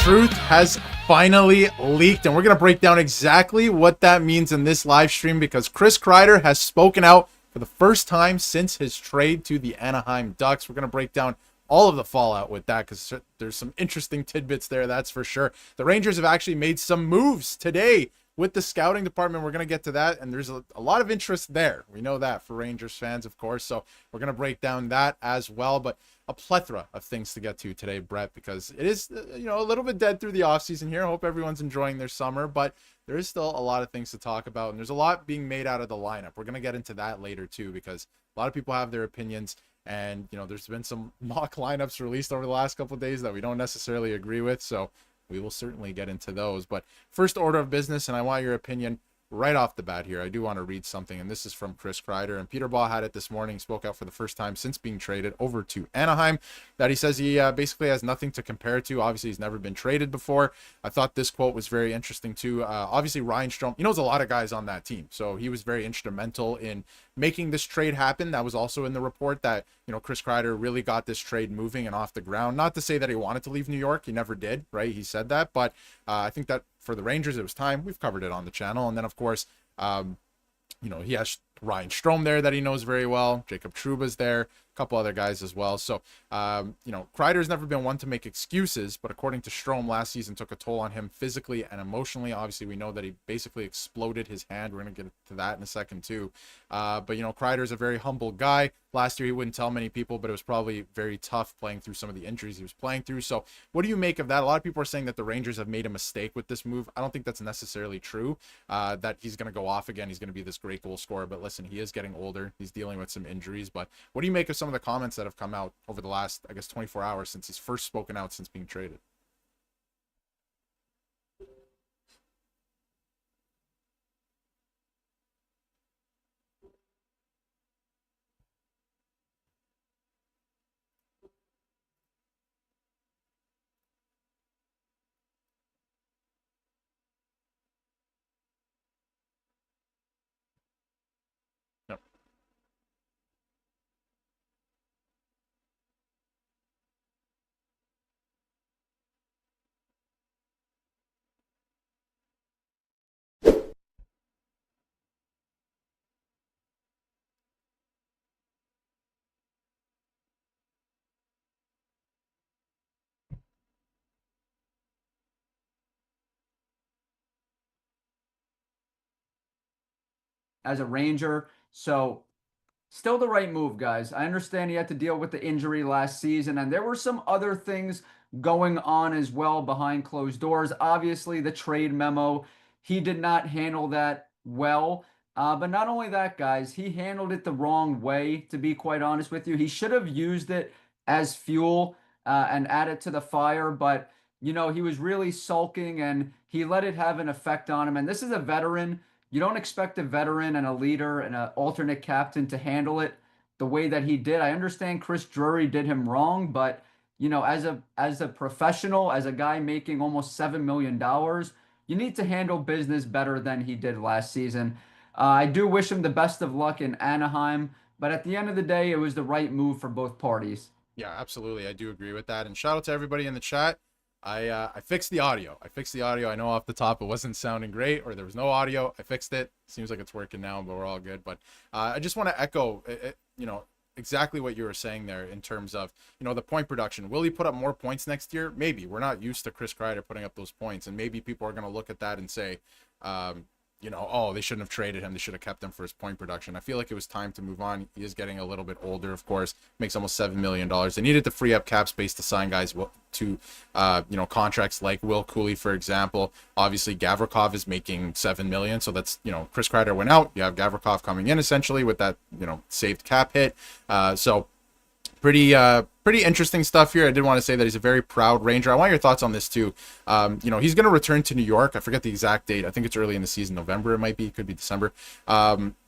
truth has finally leaked, and we're going to break down exactly what that means in this live stream because Chris Kreider has spoken out for the first time since his trade to the Anaheim Ducks. We're going to break down all of the fallout with that because there's some interesting tidbits there, that's for sure. The Rangers have actually made some moves today with the scouting department. We're going to get to that, and there's a lot of interest there. We know that for Rangers fans, of course, so we're going to break down that as well. But a plethora of things to get to today, Bret, because it is, a little bit dead through the offseason here. I hope everyone's enjoying their summer, but there is still a lot of things to talk about, and there's a lot being made out of the lineup. We're going to get into that later, too, because a lot of people have their opinions, and, there's been some mock lineups released over the last couple of days that we don't necessarily agree with, so we will certainly get into those. But first order of business, and I want your opinion right off the bat here. I do want to read something, and this is from Chris Kreider, and Peter Baugh had it this morning, spoke out for the first time since being traded over to Anaheim, that he says he basically has nothing to compare to. Obviously, he's never been traded before. I thought this quote was very interesting too. Obviously, Ryan Strome, he knows a lot of guys on that team, so he was very instrumental in making this trade happen. That was also in the report that, Chris Kreider really got this trade moving and off the ground. Not to say that he wanted to leave New York. He never did, right? He said that, but I think that for the Rangers, it was time. We've covered it on the channel. And then, of course, he has Ryan Strome there that he knows very well. Jacob Trouba's there. A couple other guys as well. So, Kreider's never been one to make excuses, but according to Strome, last season took a toll on him physically and emotionally. Obviously, we know that he basically exploded his hand. We're going to get to that in a second, too. But, Kreider's a very humble guy. Last year, he wouldn't tell many people, but it was probably very tough playing through some of the injuries he was playing through. So what do you make of that? A lot of people are saying that the Rangers have made a mistake with this move. I don't think that's necessarily true, that he's going to go off again. He's going to be this great goal scorer. But listen, he is getting older. He's dealing with some injuries. But what do you make of some of the comments that have come out over the last, 24 hours since he's first spoken out since being traded? Yep. As a Ranger. So still the right move, guys. I understand he had to deal with the injury last season, and there were some other things going on as well behind closed doors. Obviously, the trade memo, he did not handle that well. But not only that, guys, he handled it the wrong way, to be quite honest with you. He should have used it as fuel and added to the fire, but, he was really sulking, and he let it have an effect on him. And this is a veteran. You don't expect a veteran and a leader and an alternate captain to handle it the way that he did. I understand Chris Drury did him wrong, but as a professional, as a guy making almost $7 million, you need to handle business better than he did last season. I do wish him the best of luck in Anaheim, but at the end of the day, it was the right move for both parties. Yeah, absolutely. I do agree with that. And shout out to everybody in the chat. I fixed the audio. I know off the top it wasn't sounding great, or there was no audio. I fixed it. Seems like it's working now, but we're all good. But I just want to echo, exactly what you were saying there in terms of, the point production. Will he put up more points next year? Maybe. We're not used to Chris Kreider putting up those points, and maybe people are going to look at that and say, oh, they shouldn't have traded him. They should have kept him for his point production. I feel like it was time to move on. He is getting a little bit older, of course. Makes almost $7 million. They needed to free up cap space to sign guys to, contracts like Will Cooley, for example. Obviously, Gavrikov is making $7 million. So that's, Chris Kreider went out. You have Gavrikov coming in, essentially, with that, saved cap hit. So pretty interesting stuff here. I did want to say that he's a very proud Ranger. I want your thoughts on this too. He's going to return to New York. I forget the exact date. I think it's early in the season, November it might be. It could be December.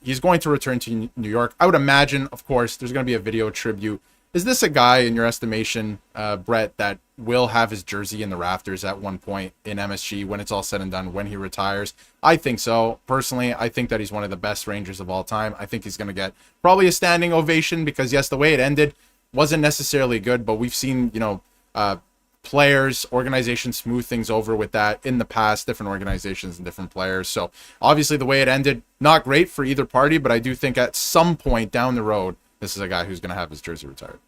He's going to return to New York. I would imagine, of course, there's going to be a video tribute. Is this a guy, in your estimation, Bret, that will have his jersey in the rafters at one point in MSG when it's all said and done, when he retires? I think so. Personally, I think that he's one of the best Rangers of all time. I think he's going to get probably a standing ovation because, yes, the way it ended wasn't necessarily good, but we've seen, players, organizations smooth things over with that in the past, different organizations and different players. So obviously the way it ended, not great for either party, but I do think at some point down the road, this is a guy who's going to have his jersey retired.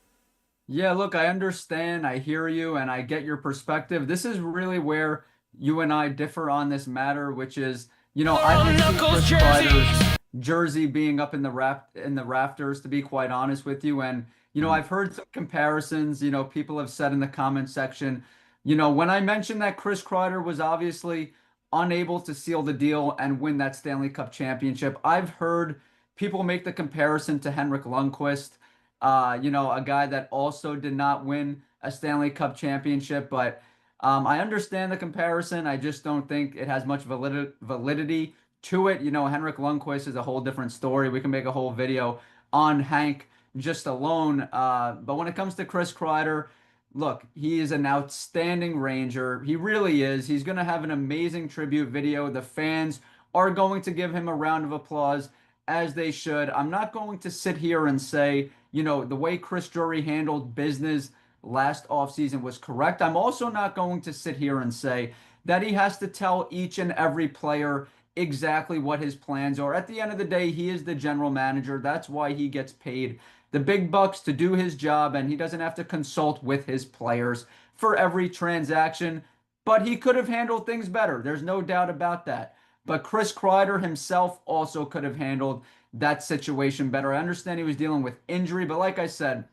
Yeah, look, I understand, I hear you, and I get your perspective. This is really where you and I differ on this matter, which is, I didn't see Chris Kreider's jersey being up in the rafters, to be quite honest with you. And I've heard some comparisons. People have said in the comment section, when I mentioned that Chris Kreider was obviously unable to seal the deal and win that Stanley Cup championship, I've heard people make the comparison to Henrik Lundqvist. A guy that also did not win a Stanley Cup championship. But I understand the comparison. I just don't think it has much validity to it. Henrik Lundqvist is a whole different story. We can make a whole video on Hank just alone. But when it comes to Chris Kreider, look, he is an outstanding Ranger. He really is. He's going to have an amazing tribute video. The fans are going to give him a round of applause, as they should. I'm not going to sit here and say, the way Chris Drury handled business last offseason was correct. I'm also not going to sit here and say that he has to tell each and every player exactly what his plans are. At the end of the day, he is the general manager. That's why he gets paid the big bucks to do his job, and he doesn't have to consult with his players for every transaction. But he could have handled things better. There's no doubt about that. But Chris Kreider himself also could have handled that situation better. I understand he was dealing with injury, but like I said,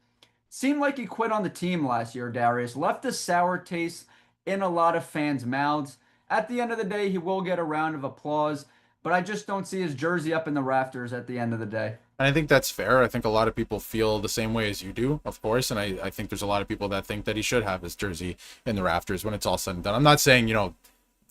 seemed like he quit on the team last year, Darius. Left a sour taste in a lot of fans' mouths. At the end of the day, he will get a round of applause, but I just don't see his jersey up in the rafters at the end of the day. And I think that's fair. I think a lot of people feel the same way as you do, of course. And I think there's a lot of people that think that he should have his jersey in the rafters when it's all said and done. I'm not saying,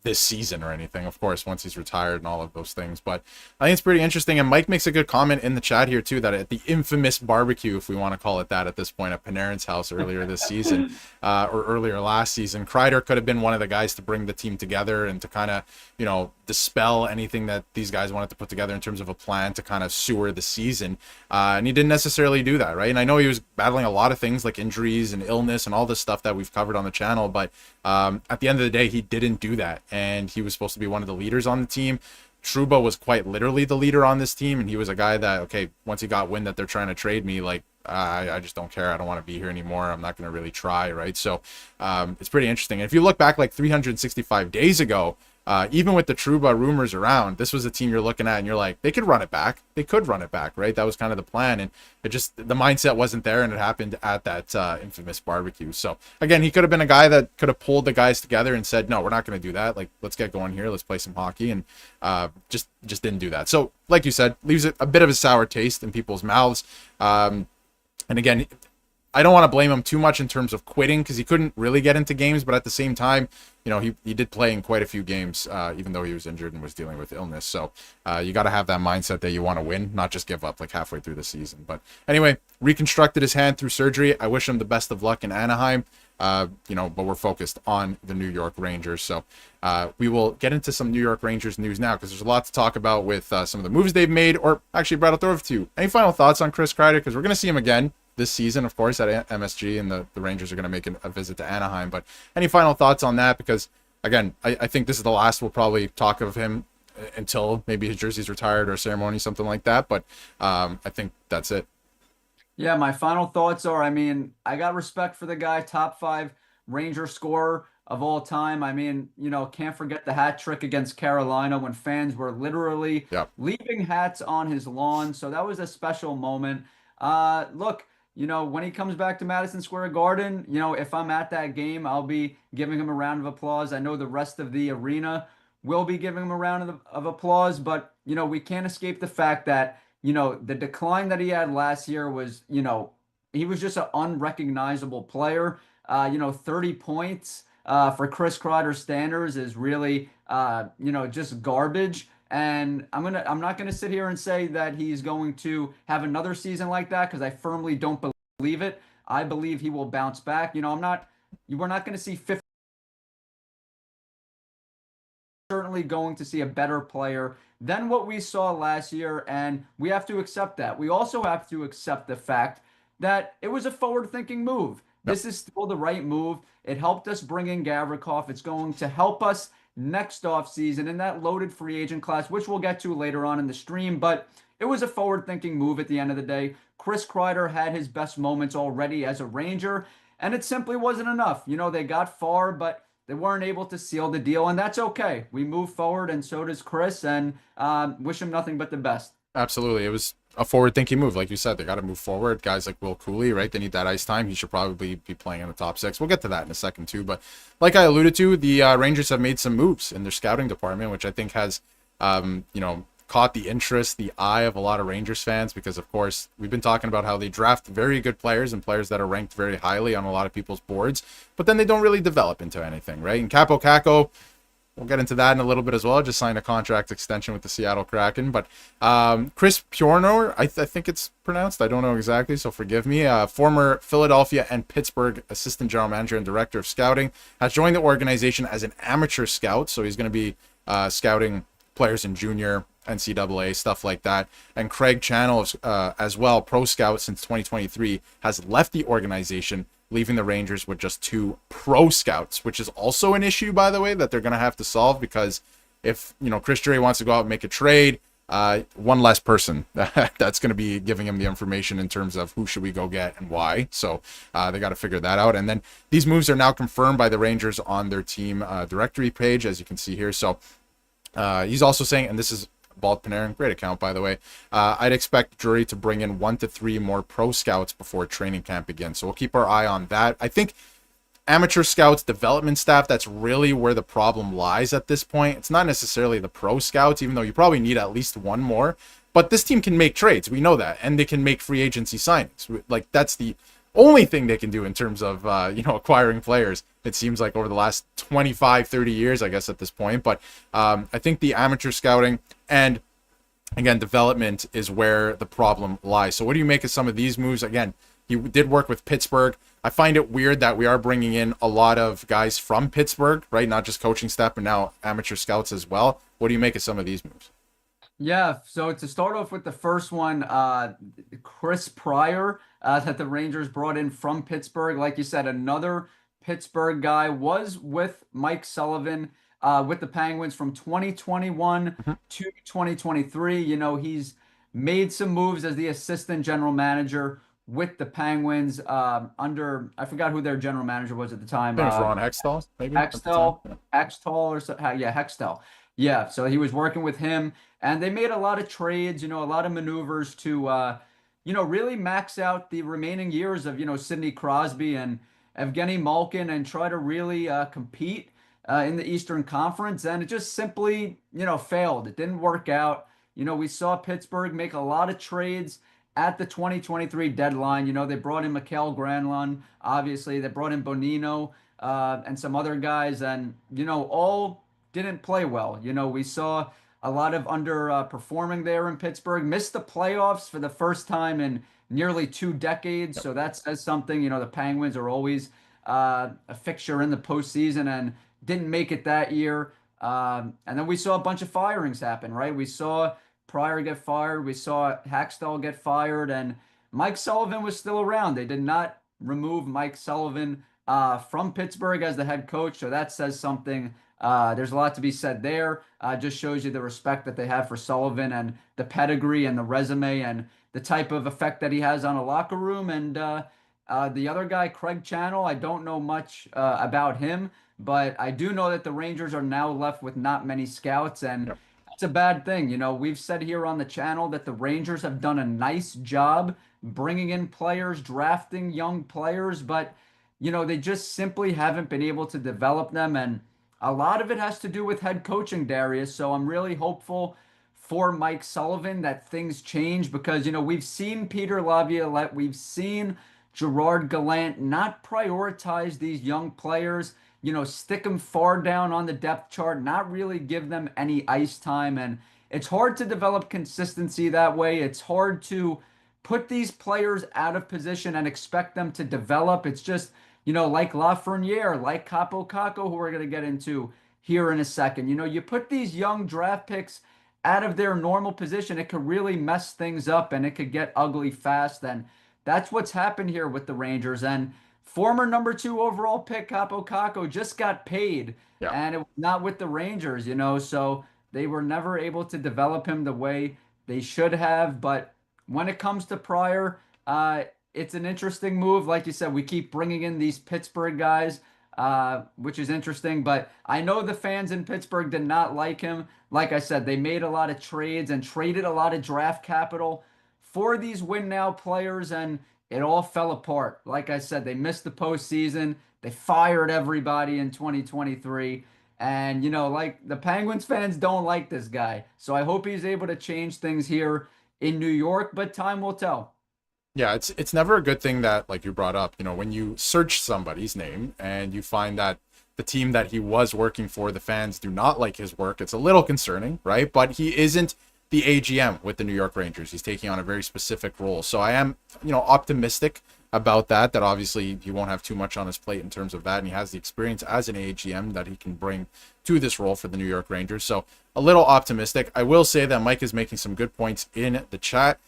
this season or anything, of course, once he's retired and all of those things. But I think it's pretty interesting. And Mike makes a good comment in the chat here too, that at the infamous barbecue, if we want to call it that at this point, at Panarin's house earlier this season, or earlier last season, Kreider could have been one of the guys to bring the team together and to kind of, dispel anything that these guys wanted to put together in terms of a plan to kind of sewer the season. And he didn't necessarily do that, right? And I know he was battling a lot of things like injuries and illness and all this stuff that we've covered on the channel, but at the end of the day, he didn't do that. And he was supposed to be one of the leaders on the team. Trouba was quite literally the leader on this team, and he was a guy that, okay, once he got wind that they're trying to trade me, like, I just don't care. I don't want to be here anymore. I'm not going to really try, right? So it's pretty interesting. And if you look back like 365 days ago, even with the Trouba rumors around, this was a team you're looking at and you're like, they could run it back. They could run it back, right? That was kind of the plan. And it just, the mindset wasn't there, and it happened at that infamous barbecue. So again, he could have been a guy that could have pulled the guys together and said, no, we're not going to do that. Like, let's get going here. Let's play some hockey. And just didn't do that. So like you said, leaves a bit of a sour taste in people's mouths. And again, I don't want to blame him too much in terms of quitting, because he couldn't really get into games, but at the same time, he did play in quite a few games, even though he was injured and was dealing with illness. So you got to have that mindset that you want to win, not just give up like halfway through the season. But anyway, reconstructed his hand through surgery. I wish him the best of luck in Anaheim. But we're focused on the New York Rangers. So we will get into some New York Rangers news now, because there's a lot to talk about with some of the moves they've made. Or actually, Brett, I'll throw it to you. Any final thoughts on Chris Kreider? Because we're going to see him again this season, of course, at MSG, and the Rangers are going to make a visit to Anaheim. But any final thoughts on that? Because, again, I think this is the last we'll probably talk of him until maybe his jersey's retired or a ceremony, something like that. But I think that's it. Yeah, my final thoughts are, I got respect for the guy, top 5 Ranger scorer of all time. Can't forget the hat trick against Carolina when fans were literally leaving hats on his lawn. So that was a special moment. Look, when he comes back to Madison Square Garden, if I'm at that game, I'll be giving him a round of applause. I know the rest of the arena will be giving him a round of applause, but, we can't escape the fact that, the decline that he had last year was, he was just an unrecognizable player. 30 points for Chris Kreider standards is really, just garbage. And I'm not gonna sit here and say that he's going to have another season like that, because I firmly don't believe it. I believe he will bounce back. We're not gonna see 50. Certainly going to see a better player than what we saw last year, and we have to accept that. We also have to accept the fact that it was a forward-thinking move. Yep. This is still the right move. It helped us bring in Gavrikov. It's going to help us next offseason in that loaded free agent class, which we'll get to later on in the stream. But it was a forward-thinking move at the end of the day. Chris Kreider had his best moments already as a Ranger, and it simply wasn't enough. They got far, but they weren't able to seal the deal, and that's okay. We move forward, and so does Chris, and wish him nothing but the best. Absolutely. It was a forward-thinking move. Like you said, they got to move forward. Guys like Will Cooley, right? They need that ice time. He should probably be playing in the top six. We'll get to that in a second, too. But like I alluded to, the Rangers have made some moves in their scouting department, which I think has, caught the interest, the eye of a lot of Rangers fans because, of course, we've been talking about how they draft very good players and players that are ranked very highly on a lot of people's boards, but then they don't really develop into anything, right? And Capo Caco, we'll get into that in a little bit as well. Just signed a contract extension with the Seattle Kraken. But Chris Kreider, I think it's pronounced. I don't know exactly, so forgive me. Former Philadelphia and Pittsburgh assistant general manager and director of scouting, has joined the organization as an amateur scout. So he's going to be scouting players in junior, NCAA, stuff like that. And Craig Channel, as well, pro scout since 2023, has left the organization, leaving the Rangers with just 2 pro scouts, which is also an issue, by the way, that they're going to have to solve because if, Chris Drury wants to go out and make a trade, one less person that's going to be giving him the information in terms of who should we go get and why. So they got to figure that out. And then these moves are now confirmed by the Rangers on their team directory page, as you can see here. So he's also saying, and this is Balt Panarin, great account, by the way. I'd expect Drury to bring in 1 to 3 more pro scouts before training camp begins. So we'll keep our eye on that. I think amateur scouts, development staff, that's really where the problem lies at this point. It's not necessarily the pro scouts, even though you probably need at least 1 more. But this team can make trades. We know that. And they can make free agency signings. Like, that's the only thing they can do in terms of, acquiring players. It seems like over the last 25, 30 years, I guess, at this point. But I think the amateur scouting and, again, development is where the problem lies. So what do you make of some of these moves? Again, he did work with Pittsburgh. I find it weird that we are bringing in a lot of guys from Pittsburgh, right? Not just coaching staff, but now amateur scouts as well. What do you make of some of these moves? Yeah, so to start off with the first one, Chris Pryor, that the Rangers brought in from Pittsburgh. Like you said, another Pittsburgh guy, was with Mike Sullivan with the Penguins from 2021 to 2023. He's made some moves as the assistant general manager with the Penguins under, I forgot who their general manager was at the time. Maybe Ron Hextall, maybe? Hextall, Hextall or so, yeah, Hextall. Yeah, so he was working with him, and they made a lot of trades, a lot of maneuvers to, really max out the remaining years of, Sidney Crosby and Evgeny Malkin and try to really compete in the Eastern Conference. And it just simply, failed. It didn't work out. We saw Pittsburgh make a lot of trades at the 2023 deadline. They brought in Mikael Granlund, obviously. They brought in Bonino and some other guys, and, all didn't play well. We saw a lot of underperforming there in Pittsburgh, missed the playoffs for the first time in nearly 2 decades. So that says something. The Penguins are always a fixture in the postseason and didn't make it that year. And then we saw a bunch of firings happen, right? We saw Pryor get fired. We saw Hackstall get fired, and Mike Sullivan was still around. They did not remove Mike Sullivan from Pittsburgh as the head coach. So that says something. There's a lot to be said there. Just shows you the respect that they have for Sullivan and the pedigree and the resume and the type of effect that he has on a locker room. And the other guy, Craig Channel, I don't know much about him, but I do know that the Rangers are now left with not many scouts, and it's a bad thing. We've said here on the channel that the Rangers have done a nice job bringing in players, drafting young players, but they just simply haven't been able to develop them, and a lot of it has to do with head coaching, Darius. So I'm really hopeful for Mike Sullivan that things change because, we've seen Peter Laviolette, we've seen Gerard Gallant not prioritize these young players, stick them far down on the depth chart, not really give them any ice time. And it's hard to develop consistency that way. It's hard to put these players out of position and expect them to develop. It's just, like Lafreniere, like Capo Caco, who we're going to get into here in a second. You put these young draft picks out of their normal position, it could really mess things up and it could get ugly fast. And that's what's happened here with the Rangers. And Former number 2 overall pick Capo Caco just got paid, Yeah. and it was not with the Rangers, so they were never able to develop him the way they should have. But when it comes to Pryor, it's an interesting move. Like you said, we keep bringing in these Pittsburgh guys, which is interesting. But I know the fans in Pittsburgh did not like him. Like I said, they made a lot of trades and traded a lot of draft capital for these win now players, and it all fell apart. Like I said, they missed the postseason. They fired everybody in 2023. And, like the Penguins fans don't like this guy. So I hope he's able to change things here in New York, but time will tell. Yeah, it's never a good thing that, like you brought up, when you search somebody's name and you find that the team that he was working for, the fans do not like his work. It's a little concerning, right? But he isn't the AGM with the New York Rangers. He's taking on a very specific role. So I am, optimistic about that obviously he won't have too much on his plate in terms of that. And he has the experience as an AGM that he can bring to this role for the New York Rangers. So a little optimistic. I will say that Mike is making some good points in the chat.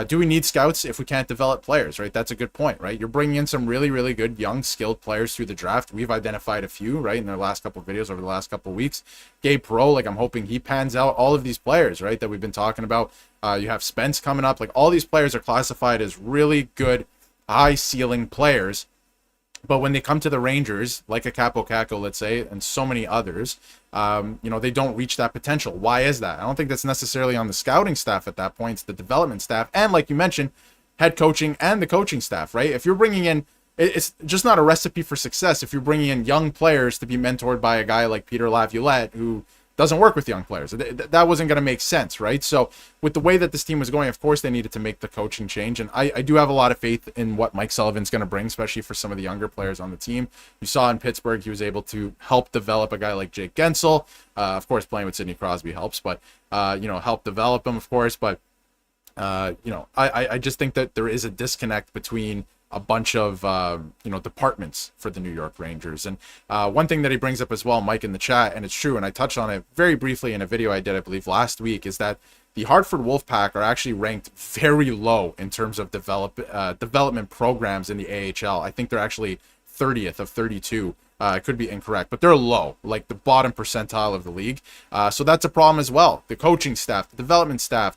Do we need scouts if we can't develop players, right? That's a good point, right? You're bringing in some really, really good young, skilled players through the draft. We've identified a few, right, in their last couple of videos over the last couple of weeks. Gabe Pro, like I'm hoping he pans out. All of these players, right, that we've been talking about. You have Spence coming up. Like all these players are classified as really good, high-ceiling players. But when they come to the Rangers, like a Capo Caco, let's say, and so many others, they don't reach that potential. Why is that? I don't think that's necessarily on the scouting staff at that point. It's the development staff. And like you mentioned, head coaching and the coaching staff, right? If you're bringing in, it's just not a recipe for success if you're bringing in young players to be mentored by a guy like Peter Laviolette, who doesn't work with young players. That wasn't going to make sense, right? So with the way that this team was going, of course, they needed to make the coaching change. And I do have a lot of faith in what Mike Sullivan's going to bring, especially for some of the younger players on the team. You saw in Pittsburgh, he was able to help develop a guy like Jake Gensel. Of course, playing with Sidney Crosby helps, but, help develop him, of course. But, I just think that there is a disconnect between a bunch of departments for the New York Rangers. And one thing that he brings up as well, Mike, in the chat, and it's true, and I touched on it very briefly in a video I did, I believe, last week, is that the Hartford Wolfpack are actually ranked very low in terms of development programs in the AHL. I think they're actually 30th of 32. I could be incorrect, but they're low, like the bottom percentile of the league. So that's a problem as well. The coaching staff, the development staff,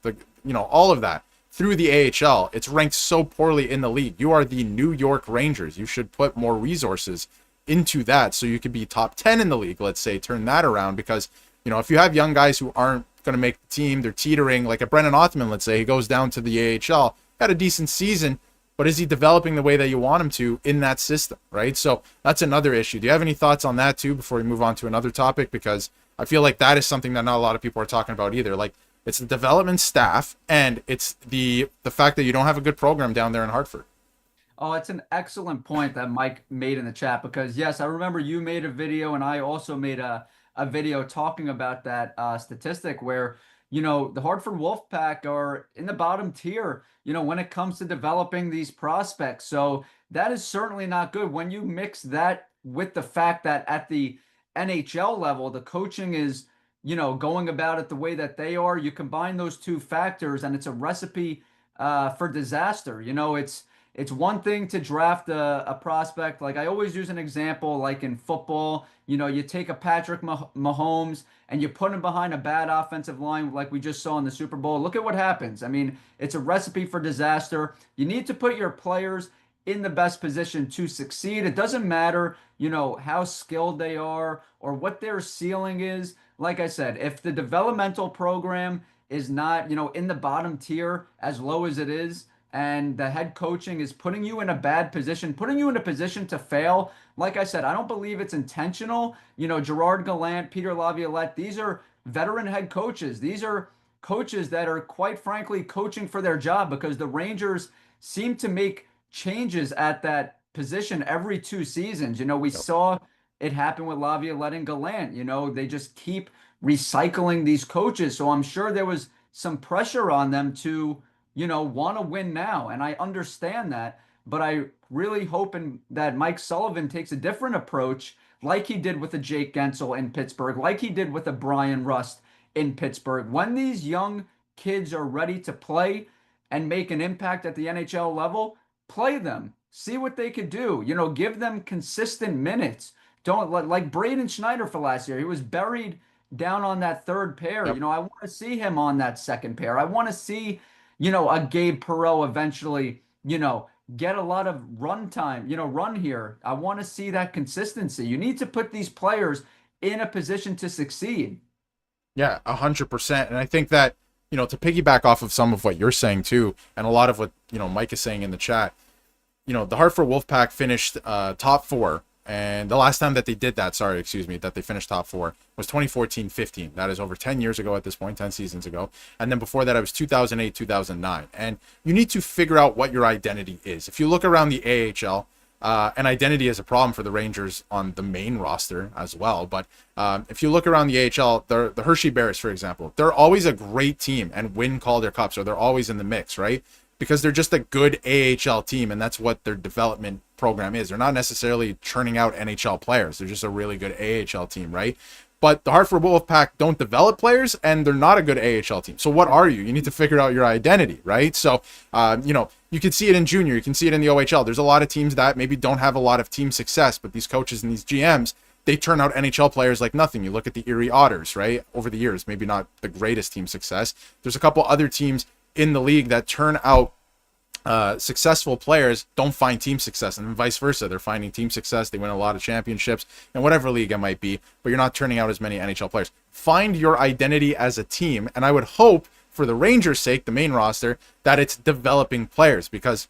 all of that. Through the AHL, it's ranked so poorly in the league. You are the New York Rangers. You should put more resources into that so you could be top 10 in the league, let's say, turn that around. Because, if you have young guys who aren't going to make the team, they're teetering, like a Brennan Othman, let's say, he goes down to the AHL, had a decent season, but is he developing the way that you want him to in that system, right? So that's another issue. Do you have any thoughts on that too before we move on to another topic? Because I feel like that is something that not a lot of people are talking about either. Like, it's the development staff, and it's the fact that you don't have a good program down there in Hartford. Oh, it's an excellent point that Mike made in the chat, because yes, I remember you made a video and I also made a video talking about that statistic where, the Hartford Wolfpack are in the bottom tier, when it comes to developing these prospects. So that is certainly not good. When you mix that with the fact that at the NHL level, the coaching is going about it the way that they are, you combine those two factors and it's a recipe for disaster. It's one thing to draft a prospect. Like I always use an example, like in football, you take a Patrick Mahomes and you put him behind a bad offensive line like we just saw in the Super Bowl. Look at what happens. I mean, it's a recipe for disaster. You need to put your players in the best position to succeed. It doesn't matter, how skilled they are or what their ceiling is. Like I said, if the developmental program is not, in the bottom tier, as low as it is, and the head coaching is putting you in a bad position, putting you in a position to fail, like I said, I don't believe it's intentional. Gerard Gallant, Peter Laviolette, these are veteran head coaches. These are coaches that are, quite frankly, coaching for their job, because the Rangers seem to make changes at that position every 2 seasons. We saw it happen with Laviolette and Gallant. They just keep recycling these coaches. So I'm sure there was some pressure on them to, want to win now. And I understand that. But I really hoping that Mike Sullivan takes a different approach, like he did with a Jake Gensel in Pittsburgh, like he did with a Brian Rust in Pittsburgh. When these young kids are ready to play and make an impact at the NHL level, play them. see what they could do. Give them consistent minutes. Don't like Braden Schneider for last year. He was buried down on that third pair. Yep. I want to see him on that second pair. I want to see, a Gabe Perreault eventually, get a lot of run time, run here. I want to see that consistency. You need to put these players in a position to succeed. Yeah, 100%. And I think that, to piggyback off of some of what you're saying too, and a lot of what, Mike is saying in the chat, the Hartford Wolfpack finished top four. And the last time that they did that, that they finished top four was 2014-15. That is over 10 years ago at this point, 10 seasons ago. And then before that, it was 2008, 2009. And you need to figure out what your identity is. If you look around the AHL, and identity is a problem for the Rangers on the main roster as well. But if you look around the AHL, the Hershey Bears, for example, they're always a great team and win Calder Cup, so they're always in the mix, right? Because they're just a good AHL team, and that's what their development program is. They're not necessarily churning out NHL players. They're just a really good AHL team, right? But the Hartford Wolfpack don't develop players, and they're not a good AHL team. So what are you? You need to figure out your identity, right? So, you can see it in junior. You can see it in the OHL. There's a lot of teams that maybe don't have a lot of team success, but these coaches and these GMs, they turn out NHL players like nothing. You look at the Erie Otters, right? Over the years, maybe not the greatest team success. There's a couple other teams in the league that turn out successful players, don't find team success, and vice versa. They're finding team success. They win a lot of championships in whatever league it might be, but you're not turning out as many NHL players. Find your identity as a team, and I would hope for the Rangers' sake, the main roster, that it's developing players, because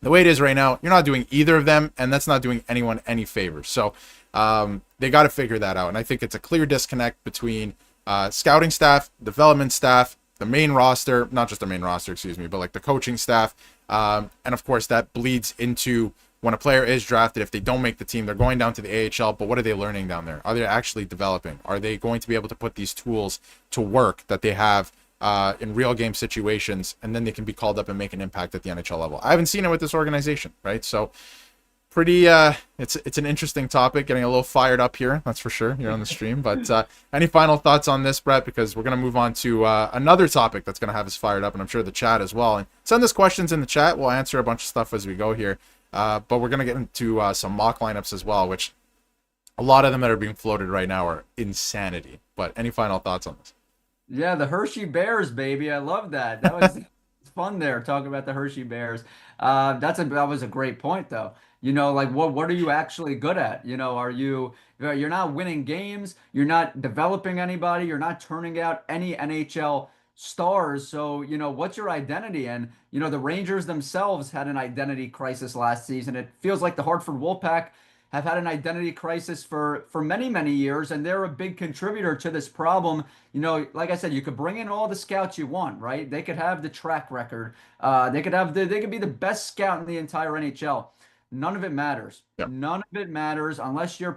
the way it is right now, you're not doing either of them, and that's not doing anyone any favors. So they got to figure that out, and I think it's a clear disconnect between scouting staff, development staff, the main roster, not just the main roster, but like the coaching staff. And of course, that bleeds into when a player is drafted. If they don't make the team, they're going down to the AHL, but what are they learning down there? Are they actually developing? Are they going to be able to put these tools to work that they have in real game situations, and then they can be called up and make an impact at the NHL level? I haven't seen it with this organization, right? So pretty it's an interesting topic, getting a little fired up here, that's for sure, here on the stream. But any final thoughts on this, Bret? Because we're going to move on to another topic that's going to have us fired up, and I'm sure the chat as well. And send us questions in the chat. We'll answer a bunch of stuff as we go here, but we're going to get into some mock lineups as well, which a lot of them that are being floated right now are insanity. But any final thoughts on this? Yeah, the Hershey Bears, baby. I love that. That was fun there, talking about the Hershey Bears. That was a great point, though. Like what are you actually good at? You're not winning games, you're not developing anybody, you're not turning out any NHL stars. So, what's your identity? And, the Rangers themselves had an identity crisis last season. It feels like the Hartford Wolfpack have had an identity crisis for many, many years, and they're a big contributor to this problem. Like I said, you could bring in all the scouts you want, right? They could have the track record. They could be the best scout in the entire NHL. None of it matters. Yep. None of it matters unless you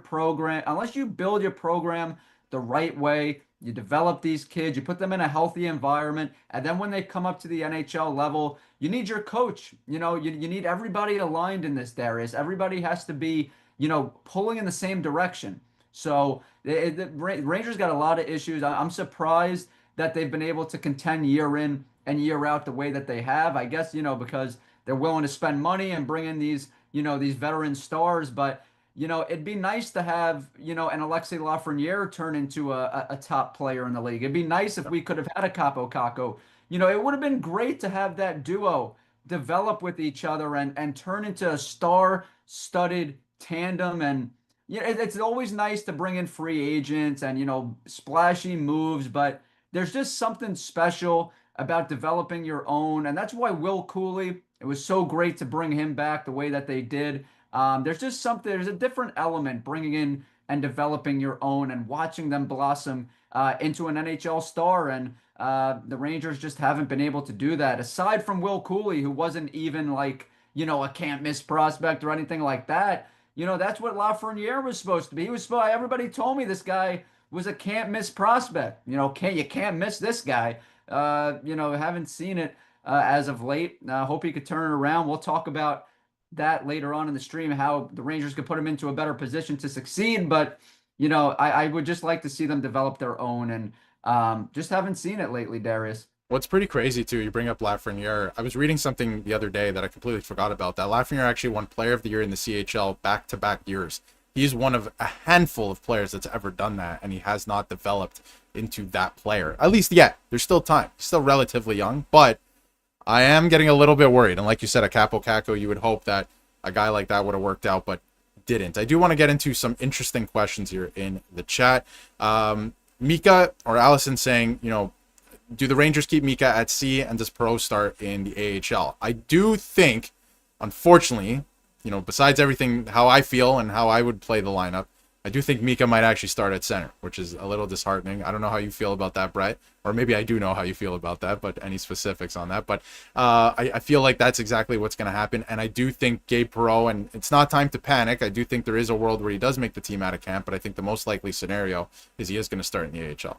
build your program the right way. You develop these kids, you put them in a healthy environment, and then when they come up to the NHL level, you need your coach. You need everybody aligned in this, Darius. Everybody has to be, pulling in the same direction. So the Rangers got a lot of issues. I'm surprised that they've been able to contend year in and year out the way that they have. I guess, because they're willing to spend money and bring in these veteran stars. But, it'd be nice to have, an Alexei Lafreniere turn into a top player in the league. It'd be nice if we could have had a Capo Caco. It would have been great to have that duo develop with each other and turn into a star-studded tandem. And it's always nice to bring in free agents and, splashy moves, but there's just something special about developing your own. And that's why Will Cooley, it was so great to bring him back the way that they did. There's a different element bringing in and developing your own and watching them blossom into an NHL star. And the Rangers just haven't been able to do that. Aside from Will Cooley, who wasn't even like, a can't miss prospect or anything like that. That's what Lafreniere was supposed to be. Everybody told me this guy was a can't miss prospect. You can't miss this guy. Haven't seen it as of late. Hope he could turn it around. We'll talk about that later on in the stream, how the Rangers could put him into a better position to succeed. But, I would just like to see them develop their own, and just haven't seen it lately, Darius. What's pretty crazy too, you bring up Lafreniere. I was reading something the other day that I completely forgot about. That Lafreniere actually won Player of the Year in the CHL back-to-back years. He's one of a handful of players that's ever done that, and he has not developed into that player. At least yet. There's still time. He's still relatively young, but I am getting a little bit worried. And like you said, a Capo Caco, you would hope that a guy like that would have worked out, but didn't. I do want to get into some interesting questions here in the chat. Mika or Allison saying, do the Rangers keep Mika at C, and does Perreault start in the AHL? I do think, unfortunately, besides everything, how I feel and how I would play the lineup, I do think Mika might actually start at center, which is a little disheartening. I don't know how you feel about that, Bret, or maybe I do know how you feel about that, but any specifics on that. But I feel like that's exactly what's going to happen, and I do think Gabe Perreault, and it's not time to panic. I do think there is a world where he does make the team out of camp, but I think the most likely scenario is he is going to start in the AHL.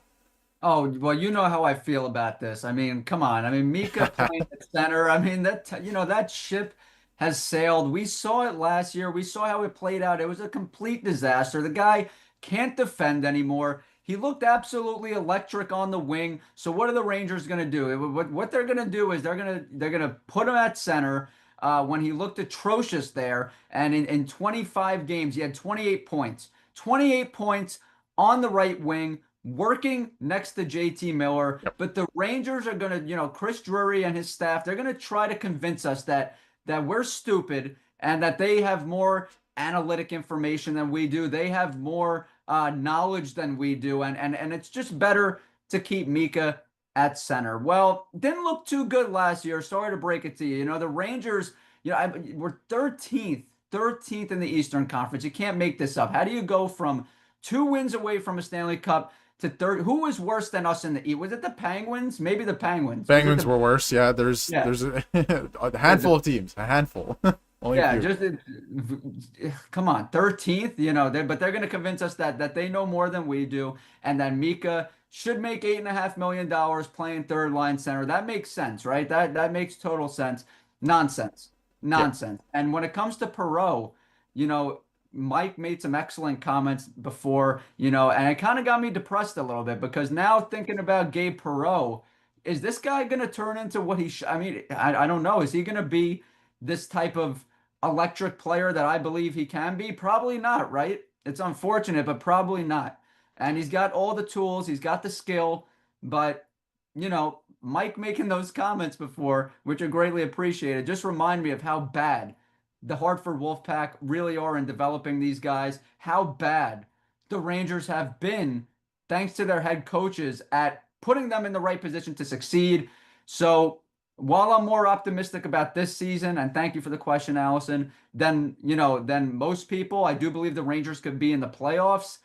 Oh, well, you know how I feel about this. I mean, come on. I mean, Mika playing at center. I mean, that ship has sailed. We saw it last year. We saw how it played out. It was a complete disaster. The guy can't defend anymore. He looked absolutely electric on the wing. So what are the Rangers going to do? What they're going to do is they're going to put him at center when he looked atrocious there. And in 25 games, he had 28 points. 28 points on the right wing, working next to JT Miller. Yep. But the Rangers are going to, Chris Drury and his staff, they're going to try to convince us that we're stupid and that they have more analytic information than we do. They have more knowledge than we do. And it's just better to keep Mika at center. Well, didn't look too good last year. Sorry to break it to you. The Rangers, we're 13th in the Eastern Conference. You can't make this up. How do you go from 2 wins away from a Stanley Cup to third? Who was worse than us in the East? Was it the Penguins? Maybe the Penguins. Penguins were worse. Yeah, there's a handful of teams. A handful. Only a few. Come on, 13th. But they're going to convince us that they know more than we do, and that Mika should make $8.5 million playing third line center. That makes sense, right? That makes total sense. Nonsense. Yeah. And when it comes to Perreault, Mike made some excellent comments before, and it kind of got me depressed a little bit, because now thinking about Gabe Perreault, is this guy going to turn into what he I mean, I don't know. Is he going to be this type of electric player that I believe he can be? Probably not, right? It's unfortunate, but probably not. And he's got all the tools. He's got the skill. But, Mike making those comments before, which are greatly appreciated, just remind me of how bad the Hartford Wolfpack really are in developing these guys, how bad the Rangers have been, thanks to their head coaches, at putting them in the right position to succeed. So while I'm more optimistic about this season, and thank you for the question, Allison, than most people, I do believe the Rangers could be in the playoffs.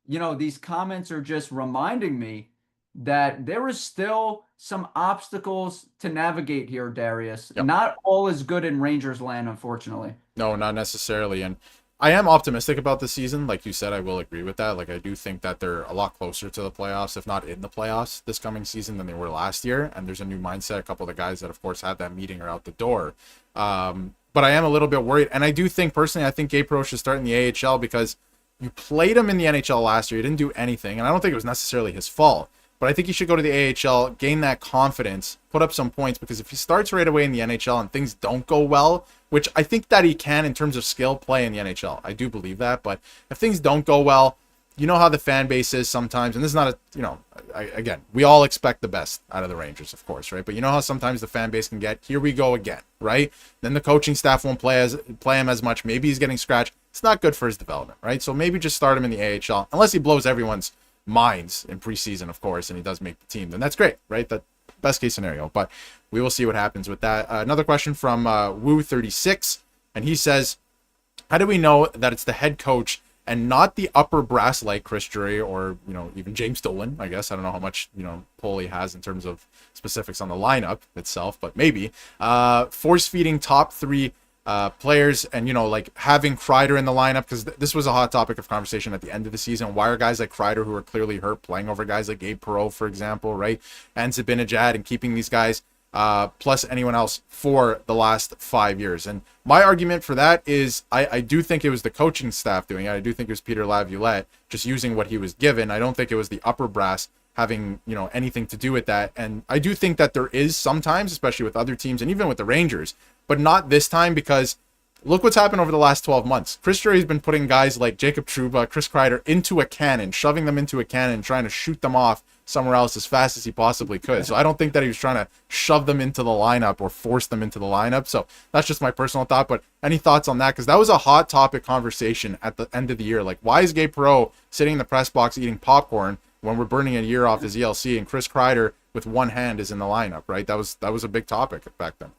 These comments are just reminding me that there is still some obstacles to navigate here, Darius. Yep. Not all is good in Rangers land, unfortunately. No, not necessarily. And I am optimistic about the season. Like you said, I will agree with that. Like, I do think that they're a lot closer to the playoffs, if not in the playoffs this coming season, than they were last year. And there's a new mindset. A couple of the guys that, of course, had that meeting are out the door. But I am a little bit worried. And I do think, personally, I think Gabe Perreault should start in the AHL, because you played him in the NHL last year. He didn't do anything. And I don't think it was necessarily his fault. But I think he should go to the AHL, gain that confidence, put up some points, because if he starts right away in the NHL and things don't go well, which I think that he can in terms of skill play in the NHL. I do believe that. But if things don't go well, you know how the fan base is sometimes. And this is not again, we all expect the best out of the Rangers, of course, right? But you know how sometimes the fan base can get, here we go again, right? Then the coaching staff won't play him as much. Maybe he's getting scratched. It's not good for his development, right? So maybe just start him in the AHL, unless he blows everyone's minds in preseason, of course, and he does make the team, then that's great, right? That best case scenario. But we will see what happens with that. Another question from Woo36, and he says, how do we know that it's the head coach and not the upper brass like Chris Drury or even James Dolan? I guess I don't know how much pull he has in terms of specifics on the lineup itself, but maybe force feeding top 3 players, and like having Kreider in the lineup, because this was a hot topic of conversation at the end of the season. Why are guys like Kreider, who are clearly hurt, playing over guys like Gabe Perreault, for example, right? And Zibanejad, and keeping these guys plus anyone else for the last 5 years? And my argument for that is I do think it was the coaching staff doing it. I do think it was Peter Laviolette just using what he was given. I don't think it was the upper brass having, anything to do with that. And I do think that there is sometimes, especially with other teams and even with the Rangers, but not this time, because look what's happened over the last 12 months. Chris Drury's been putting guys like Jacob Trouba, Chris Kreider into a cannon, shoving them into a cannon, trying to shoot them off somewhere else as fast as he possibly could. So I don't think that he was trying to shove them into the lineup or force them into the lineup. So that's just my personal thought. But any thoughts on that? Because that was a hot topic conversation at the end of the year. Like, why is Gabe Perreault sitting in the press box eating popcorn when we're burning a year off his ELC, and Chris Kreider with one hand is in the lineup, right? That was a big topic back then.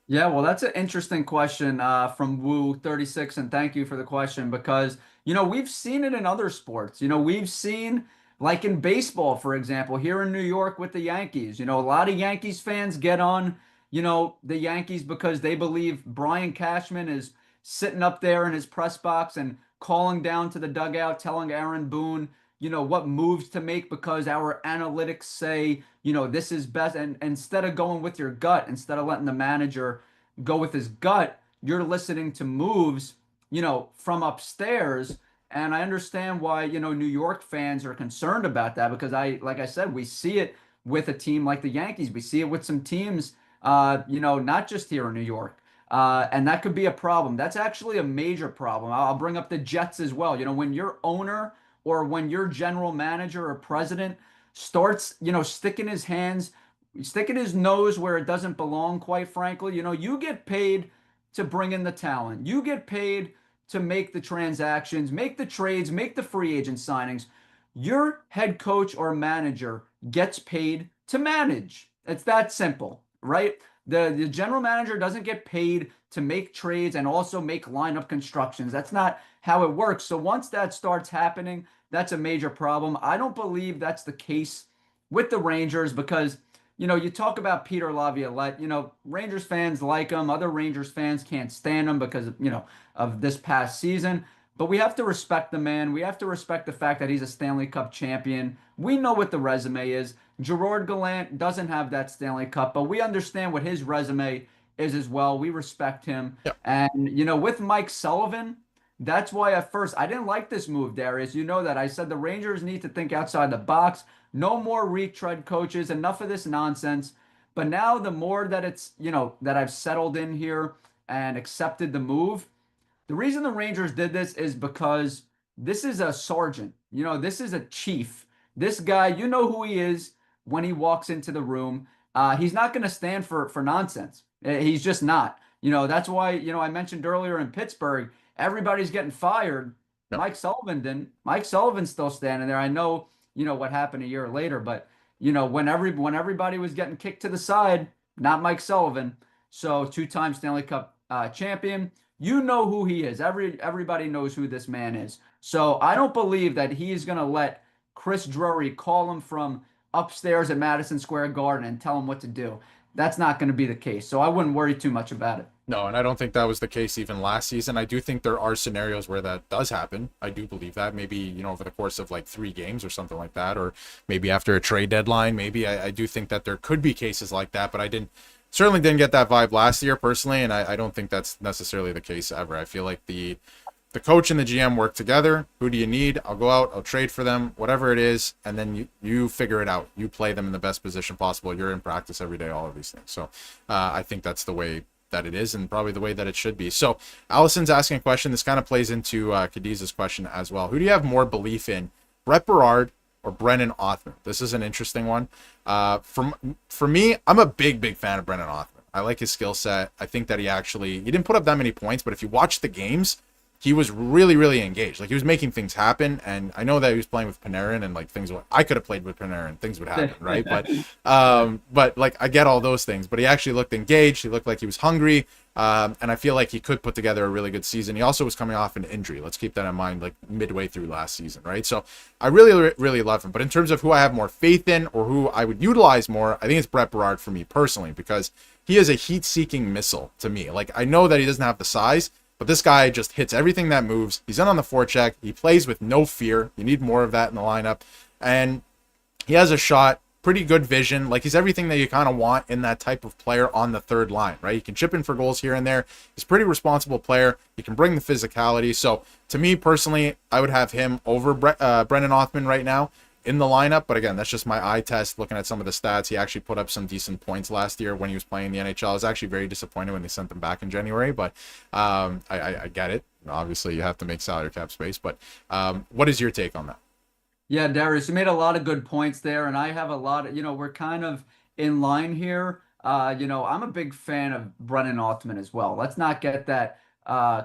Yeah, well, that's an interesting question from Woo36, and thank you for the question, because, we've seen it in other sports. We've seen, like in baseball, for example, here in New York with the Yankees. A lot of Yankees fans get on, the Yankees because they believe Brian Cashman is sitting up there in his press box and calling down to the dugout, telling Aaron Boone, what moves to make because our analytics say, this is best. And instead of going with your gut, instead of letting the manager go with his gut, you're listening to moves, from upstairs. And I understand why, New York fans are concerned about that, because like I said, we see it with a team like the Yankees. We see it with some teams, not just here in New York. And that could be a problem. That's actually a major problem. I'll bring up the Jets as well. When your owner or when your general manager or president starts, sticking his nose where it doesn't belong, quite frankly, you get paid to bring in the talent. You get paid to make the transactions, make the trades, make the free agent signings. Your head coach or manager gets paid to manage. It's that simple, right? The general manager doesn't get paid to make trades and also make lineup constructions. That's not how it works. So once that starts happening, that's a major problem. I don't believe that's the case with the Rangers, because, you talk about Peter Laviolette, Rangers fans like him. Other Rangers fans can't stand him because, of this past season. But we have to respect the man. We have to respect the fact that he's a Stanley Cup champion. We know what the resume is. Gerard Gallant doesn't have that Stanley Cup, but we understand what his resume is as well. We respect him. Yep. And, with Mike Sullivan, that's why at first I didn't like this move, Darius. You know that. I said the Rangers need to think outside the box. No more retread coaches. Enough of this nonsense. But now the more that it's, that I've settled in here and accepted the move, the reason the Rangers did this is because this is a sergeant. This is a chief. This guy, you know who he is when he walks into the room. He's not going to stand for nonsense. He's just not. That's why, I mentioned earlier in Pittsburgh, everybody's getting fired. Yep. Mike Sullivan didn't. Mike Sullivan's still standing there. I know, what happened a year later, but, when everybody was getting kicked to the side, not Mike Sullivan. So 2-time Stanley Cup champion. You know who he is. Everybody knows who this man is. So I don't believe that he is going to let Chris Drury call him from upstairs at Madison Square Garden and tell him what to do. That's not going to be the case. So I wouldn't worry too much about it. No, and I don't think that was the case even last season. I do think there are scenarios where that does happen. I do believe that. Maybe, over the course of like 3 games or something like that, or maybe after a trade deadline. Maybe I do think that there could be cases like that, but I certainly didn't get that vibe last year personally, and I don't think that's necessarily the case ever. I feel like the coach and the GM work together. Who do you need? I'll go out, I'll trade for them, whatever it is, and then you figure it out. You play them in the best position possible. You're in practice every day, all of these things. So I think that's the way that it is, and probably the way that it should be. So Allison's asking a question. This kind of plays into Cadiz's question as well. Who do you have more belief in, Brett Berard or Brennan Othman? This is an interesting one. For me, I'm a big fan of Brennan Othman. I like his skill set. I think that he didn't put up that many points, but if you watch the games, he was really engaged. Like, he was making things happen, and I know that he was playing with Panarin, and like I could have played with Panarin, things would happen, right? But like, I get all those things, but he actually looked engaged. He looked like he was hungry, and I feel like he could put together a really good season. He also was coming off an injury. Let's keep that in mind, like midway through last season, right? So I really love him. But in terms of who I have more faith in or who I would utilize more, I think it's Brett Berard for me personally, because he is a heat-seeking missile to me. Like, I know that he doesn't have the size, but this guy just hits everything that moves. He's in on the forecheck. He plays with no fear. You need more of that in the lineup. And he has a shot, pretty good vision. Like, he's everything that you kind of want in that type of player on the third line, right? He can chip in for goals here and there. He's a pretty responsible player. He can bring the physicality. So, to me personally, I would have him over Brennan Othman right now. in the lineup, but again, that's just my eye test looking at some of the stats. He actually put up some decent points last year when he was playing the NHL. I was actually very disappointed when they sent him back in January, but I get it. Obviously, you have to make salary cap space, but what is your take on that? Yeah, Darius, you made a lot of good points there, and I have a lot of, we're kind of in line here. I'm a big fan of Brennan Othmann as well. Let's not get that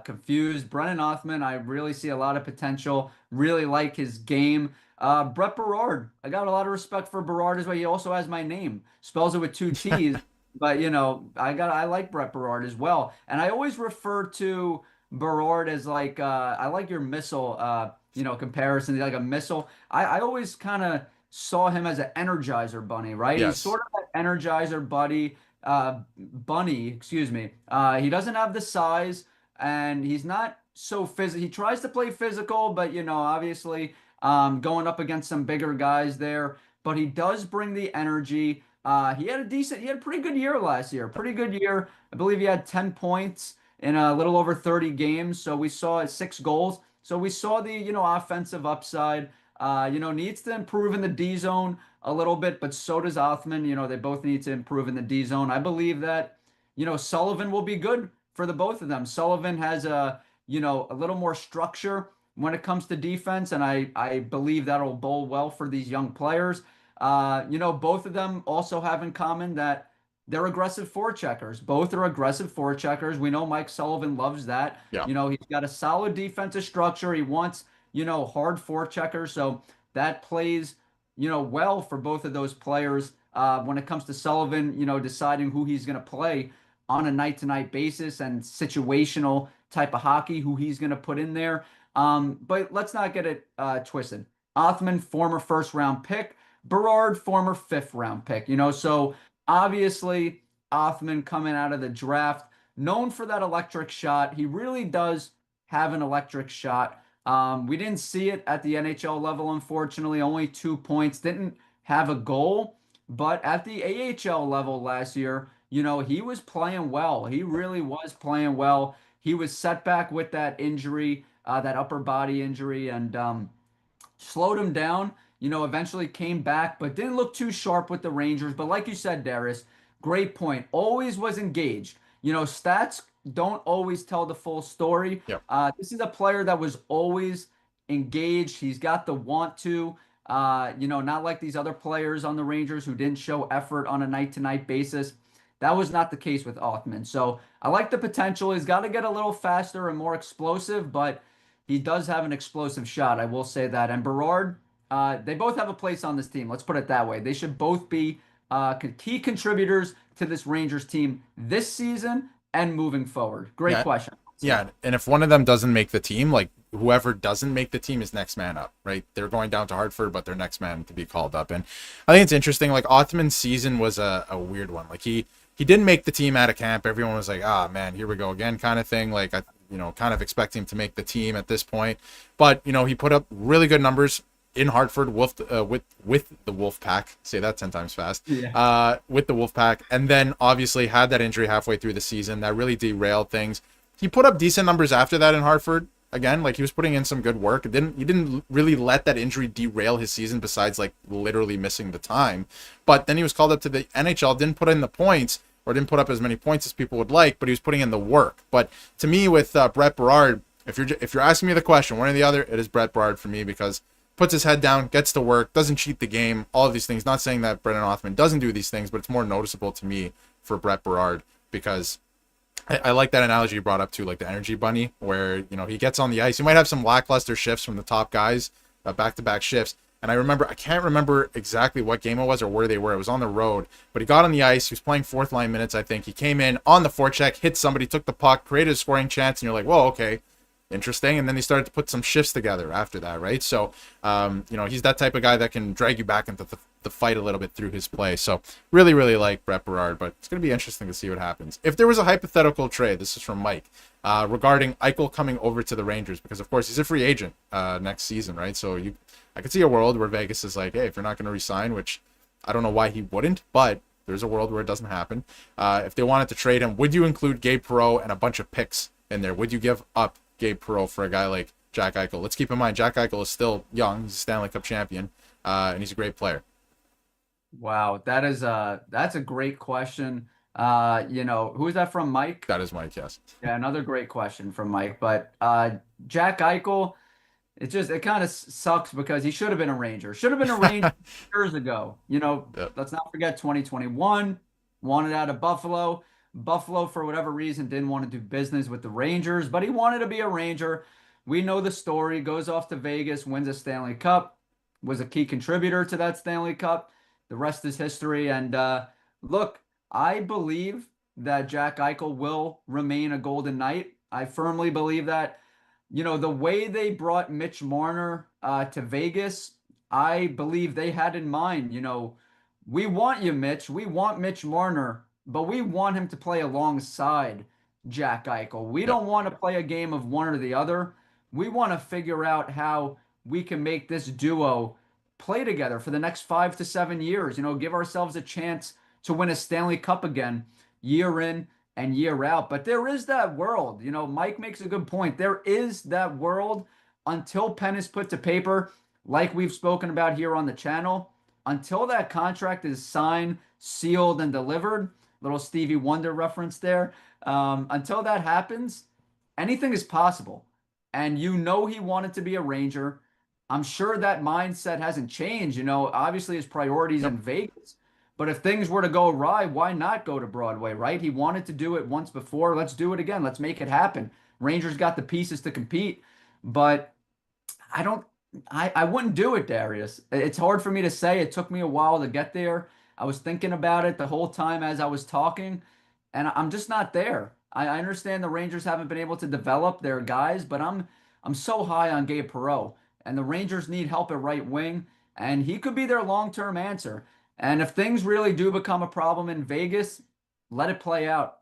confused. Brennan Othmann, I really see a lot of potential, really like his game. Brett Berard, I got a lot of respect for Berard as well. He also has my name, spells it with two T's, but I like Brett Berard as well. And I always refer to Berard as like I like your missile comparison, like a missile. I always kind of saw him as an Energizer bunny, right? Yes. He's sort of that Energizer bunny, excuse me. He doesn't have the size, and he's not so physical. He tries to play physical, but obviously going up against some bigger guys there. But he does bring the energy. He had a pretty good year last year. Pretty good year. I believe he had 10 points in a little over 30 games. So we saw 6 goals. So we saw the, offensive upside. Needs to improve in the D zone a little bit, but so does Othmann. They both need to improve in the D zone. I believe that, Sullivan will be good for the both of them. Sullivan has a little more structure when it comes to defense, and I believe that'll bode well for these young players. Both of them also have in common that they're aggressive forecheckers. Both are aggressive forecheckers. We know Mike Sullivan loves that. Yeah. He's got a solid defensive structure. He wants, hard forecheckers. So that plays, well for both of those players. When it comes to Sullivan, deciding who he's going to play on a night-to-night basis and situational type of hockey, who he's going to put in there. But let's not get it twisted. Othmann, former first-round pick. Berard, former fifth-round pick. So obviously, Othmann coming out of the draft, known for that electric shot. He really does have an electric shot. We didn't see it at the NHL level, unfortunately. Only 2 points. Didn't have a goal. But at the AHL level last year, he was playing well. He really was playing well. He was set back with that injury, that upper body injury, and slowed him down. Eventually came back, but didn't look too sharp with the Rangers. But like you said, Darius, great point. Always was engaged. Stats don't always tell the full story. Yep. This is a player that was always engaged. He's got the want to, not like these other players on the Rangers who didn't show effort on a night-to-night basis. That was not the case with Othmann. So I like the potential. He's got to get a little faster and more explosive, but he does have an explosive shot. I will say that. And Berard, they both have a place on this team. Let's put it that way. They should both be key contributors to this Rangers team this season and moving forward. Great question. Yeah, and if one of them doesn't make the team, like whoever doesn't make the team is next man up, right? They're going down to Hartford, but they're next man to be called up. And I think it's interesting. Like Othmann's season was a weird one. Like he didn't make the team out of camp. Everyone was like, man, here we go again kind of thing. Like, kind of expecting him to make the team at this point. But, he put up really good numbers in Hartford with the Wolfpack. Say that 10 times fast. Yeah. With the Wolfpack. And then obviously had that injury halfway through the season that really derailed things. He put up decent numbers after that in Hartford. Again, like he was putting in some good work. He didn't really let that injury derail his season besides like literally missing the time. But then he was called up to the NHL, didn't put in the points or didn't put up as many points as people would like, but he was putting in the work. But to me with Brett Berard, if you're asking me the question, one or the other, it is Brett Berard for me because puts his head down, gets to work, doesn't cheat the game, all of these things. Not saying that Brendan Othmann doesn't do these things, but it's more noticeable to me for Brett Berard because I like that analogy you brought up too, like the energy bunny, where he gets on the ice. He might have some lackluster shifts from the top guys, back-to-back shifts. And I can't remember exactly what game it was or where they were. It was on the road, but he got on the ice. He was playing fourth line minutes, I think. He came in on the forecheck, hit somebody, took the puck, created a scoring chance, and you're like, whoa, okay, interesting. And then he started to put some shifts together after that, right? So, he's that type of guy that can drag you back into the fight a little bit through his play. So really, really like Brett Berard, but it's going to be interesting to see what happens. If there was a hypothetical trade, this is from Mike, regarding Eichel coming over to the Rangers, because of course he's a free agent next season, right? So I could see a world where Vegas is like, hey, if you're not going to resign, which I don't know why he wouldn't, but there's a world where it doesn't happen. If they wanted to trade him, would you include Gabe Perreault and a bunch of picks in there? Would you give up Gabe Perreault for a guy like Jack Eichel? Let's keep in mind, Jack Eichel is still young. He's a Stanley Cup champion. and he's a great player. Wow, that's a great question. Who is that from, Mike? That is Mike, yes. Yeah, another great question from Mike. But Jack Eichel, it kind of sucks because he should have been a Ranger. Should have been a Ranger years ago. Yep. Let's not forget 2021, wanted out of Buffalo. Buffalo, for whatever reason, didn't want to do business with the Rangers, but he wanted to be a Ranger. We know the story. Goes off to Vegas, wins a Stanley Cup, was a key contributor to that Stanley Cup. The rest is history. And look, I believe that Jack Eichel will remain a Golden Knight. I firmly believe that. The way they brought Mitch Marner to Vegas, I believe they had in mind, we want you, Mitch. We want Mitch Marner, but we want him to play alongside Jack Eichel. We don't want to play a game of one or the other. We want to figure out how we can make this duo play together for the next 5 to 7 years. Give ourselves a chance to win a Stanley Cup again, year in and year out. But there is that world. Mike makes a good point. There is that world until pen is put to paper, like we've spoken about here on the channel. Until that contract is signed, sealed, and delivered, little Stevie Wonder reference there. Until that happens, anything is possible. And he wanted to be a Ranger. I'm sure that mindset hasn't changed. Obviously his priorities in Vegas. But if things were to go awry, why not go to Broadway, right? He wanted to do it once before. Let's do it again. Let's make it happen. Rangers got the pieces to compete. But I wouldn't do it, Darius. It's hard for me to say. It took me a while to get there. I was thinking about it the whole time as I was talking, and I'm just not there. I understand the Rangers haven't been able to develop their guys, but I'm so high on Gabe Perreault, and the Rangers need help at right wing, and he could be their long-term answer. And if things really do become a problem in Vegas, let it play out.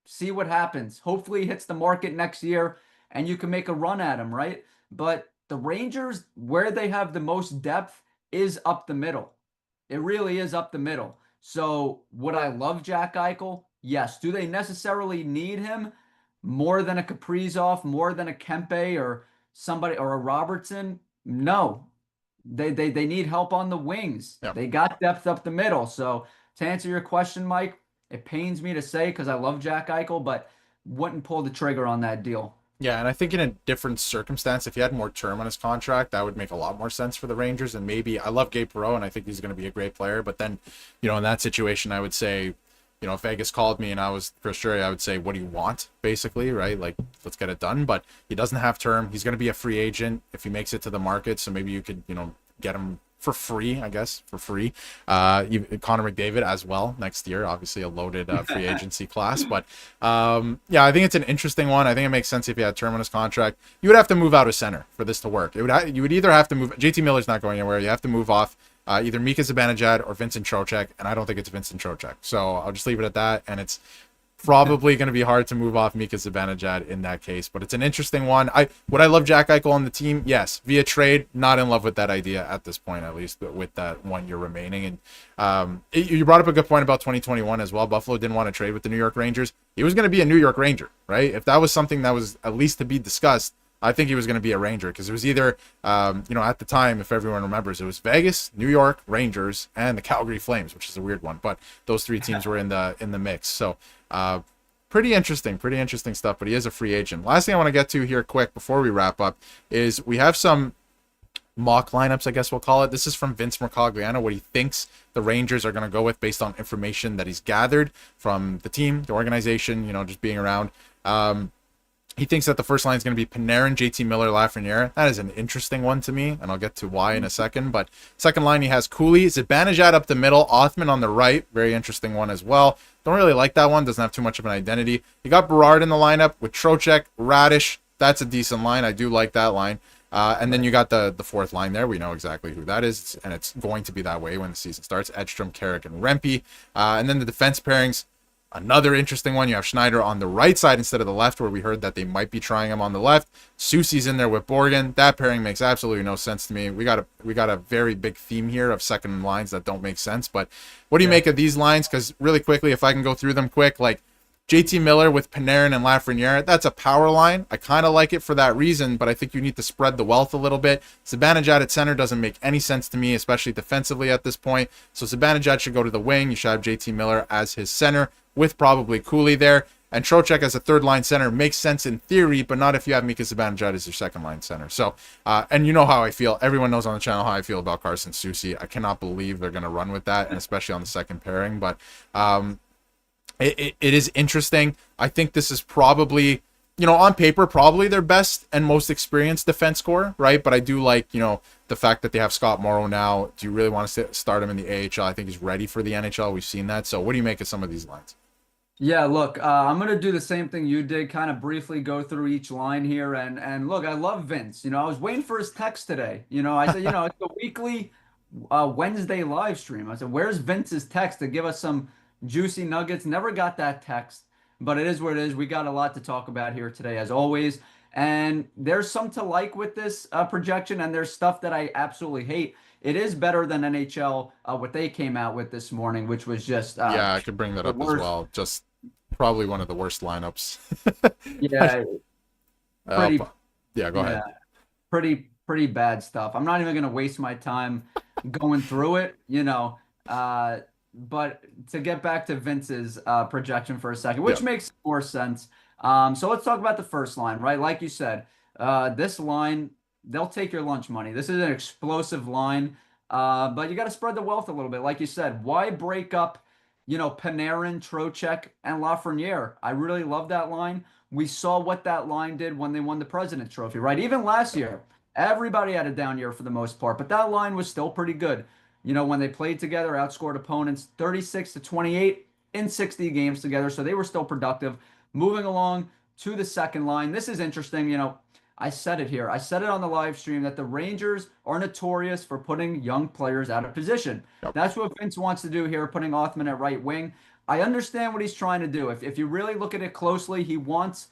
See what happens. Hopefully he hits the market next year, and you can make a run at him, right? But the Rangers, where they have the most depth is up the middle. It really is up the middle. So would I love Jack Eichel? Yes. Do they necessarily need him more than a Kaprizov, more than a Kempe or somebody or a Robertson? No. They need help on the wings. Yeah. They got depth up the middle. So to answer your question, Mike, it pains me to say because I love Jack Eichel, but wouldn't pull the trigger on that deal. Yeah, and I think in a different circumstance, if he had more term on his contract, that would make a lot more sense for the Rangers. And maybe I love Gabe Perreault, and I think he's going to be a great player. But then, in that situation, I would say, if Vegas called me and I was Chris Drury, I would say, what do you want, basically, right? Like, let's get it done. But he doesn't have term. He's going to be a free agent if he makes it to the market. So maybe you could, get him for free, I guess, for free. Connor McDavid as well next year, obviously a loaded free agency class. But yeah, I think it's an interesting one. I think it makes sense if he had term on his contract. You would have to move out a center for this to work. You would either have to move. JT Miller's not going anywhere. You have to move off either Mika Zibanejad or Vincent Trocheck, and I don't think it's Vincent Trocheck. So I'll just leave it at that. And it's probably going to be hard to move off Mika Zibanejad in that case, but it's an interesting one. Would I love Jack Eichel on the team? Yes. Via trade, not in love with that idea at this point, at least with that 1 year remaining. And you brought up a good point about 2021 as well. Buffalo didn't want to trade with the New York Rangers. He was going to be a New York Ranger, right? If that was something that was at least to be discussed, I think he was going to be a Ranger because it was either, at the time, if everyone remembers, it was Vegas, New York, Rangers, and the Calgary Flames, which is a weird one. But those three teams were in the mix. So pretty interesting stuff. But he is a free agent. Last thing I want to get to here quick before we wrap up is we have some mock lineups, I guess we'll call it. This is from Vince Mercogliano, what he thinks the Rangers are going to go with based on information that he's gathered from the team, the organization, just being around. He thinks that the first line is going to be Panarin, JT Miller, Lafreniere. That is an interesting one to me, and I'll get to why in a second. But second line, he has Cooley, Zibanejad up the middle, Othman on the right. Very interesting one as well. Don't really like that one. Doesn't have too much of an identity. You got Berard in the lineup with Trocheck, Radish. That's a decent line. I do like that line. And then you got the fourth line there. We know exactly who that is, and it's going to be that way when the season starts. Edstrom, Carrick, and Rempe. And then the defense pairings. Another interesting one. You have Schneider on the right side instead of the left, where we heard that they might be trying him on the left. Susie's in there with Borgen. That pairing makes absolutely no sense to me. We got a very big theme here of second lines that don't make sense. But what do you make of these lines? Because really quickly, if I can go through them quick, like JT Miller with Panarin and Lafreniere, that's a power line. I kind of like it for that reason, but I think you need to spread the wealth a little bit. Zibanejad at center doesn't make any sense to me, especially defensively at this point. So Zibanejad should go to the wing. You should have JT Miller as his center with probably Cooley there. And Trocheck as a third-line center makes sense in theory, but not if you have Mika Zibanejad as your second-line center. So, and you know how I feel. Everyone knows on the channel how I feel about Carson Soucy. I cannot believe they're going to run with that, and especially on the second pairing. But it is interesting. I think this is probably, on paper, probably their best and most experienced defense core, right? But I do like, the fact that they have Scott Morrow now. Do you really want to start him in the AHL? I think he's ready for the NHL. We've seen that. So what do you make of some of these lines? Yeah, look, I'm going to do the same thing you did, kind of briefly go through each line here. And look, I love Vince. I was waiting for his text today. I said, it's a weekly Wednesday live stream. I said, where's Vince's text to give us some juicy nuggets? Never got that text, but it is what it is. We got a lot to talk about here today, as always. And there's some to like with this projection, and there's stuff that I absolutely hate. It is better than NHL, what they came out with this morning, which was just yeah, I could bring that up as well. Just probably one of the worst lineups. Yeah, pretty, yeah, go ahead. Pretty bad stuff. I'm not even going to waste my time going through it, but to get back to Vince's projection for a second, which makes more sense. So let's talk about the first line, right? Like you said, this line, they'll take your lunch money. This is an explosive line, but you got to spread the wealth a little bit. Like you said, why break up, Panarin, Trocheck, and Lafreniere? I really love that line. We saw what that line did when they won the President's Trophy, right? Even last year, everybody had a down year for the most part, but that line was still pretty good. When they played together, outscored opponents 36-28 in 60 games together, so they were still productive. Moving along to the second line, this is interesting. I said it here. I said it on the live stream that the Rangers are notorious for putting young players out of position. Yep. That's what Vince wants to do here, putting Othman at right wing. I understand what he's trying to do. If you really look at it closely, he wants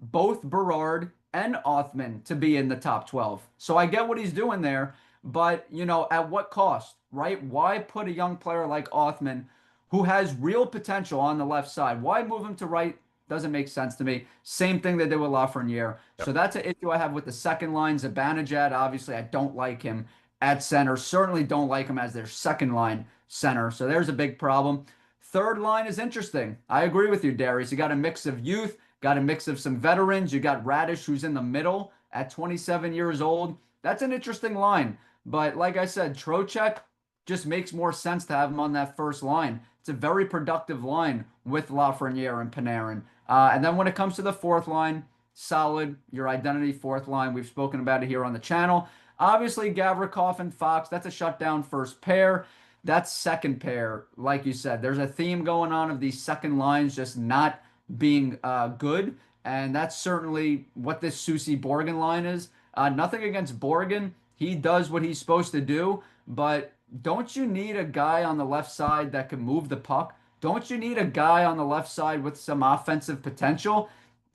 both Berard and Othman to be in the top 12. So I get what he's doing there, but, at what cost, right? Why put a young player like Othman, who has real potential, on the left side? Why move him to right? Doesn't make sense to me. Same thing they did with Lafreniere. Yep. So that's an issue I have with the second line. Zibanejad, obviously, I don't like him at center. Certainly don't like him as their second line center. So there's a big problem. Third line is interesting. I agree with you, Darius. You got a mix of youth, got a mix of some veterans. You got Radish, who's in the middle at 27 years old. That's an interesting line. But like I said, Trocheck just makes more sense to have him on that first line. It's a very productive line with Lafreniere and Panarin. And then when it comes to the fourth line, solid, your identity fourth line. We've spoken about it here on the channel. Obviously, Gavrikov and Fox, that's a shutdown first pair. That's second pair, like you said. There's a theme going on of these second lines just not being good. And that's certainly what this Soucy Borgen line is. Nothing against Borgen. He does what he's supposed to do. But don't you need a guy on the left side that can move the puck? Don't you need a guy on the left side with some offensive potential?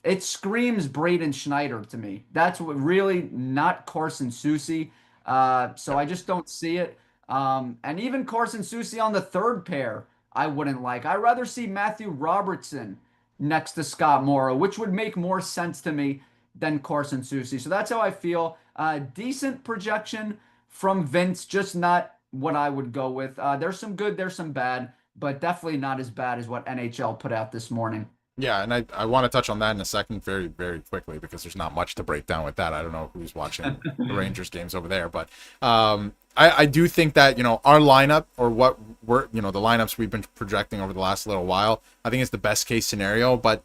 It screams Braden Schneider to me. That's what really, not Carson Soucy. So I just don't see it. And even Carson Soucy on the third pair, I wouldn't like. I'd rather see Matthew Robertson next to Scott Morrow, which would make more sense to me than Carson Soucy. So that's how I feel. Decent projection from Vince, just not what I would go with. There's some good, there's some bad, but definitely not as bad as what NHL put out this morning. Yeah, and I want to touch on that in a second very, very quickly because there's not much to break down with that. I don't know who's watching the Rangers games over there, but I do think that, our lineup, or what we're, the lineups we've been projecting over the last little while, I think it's the best case scenario, but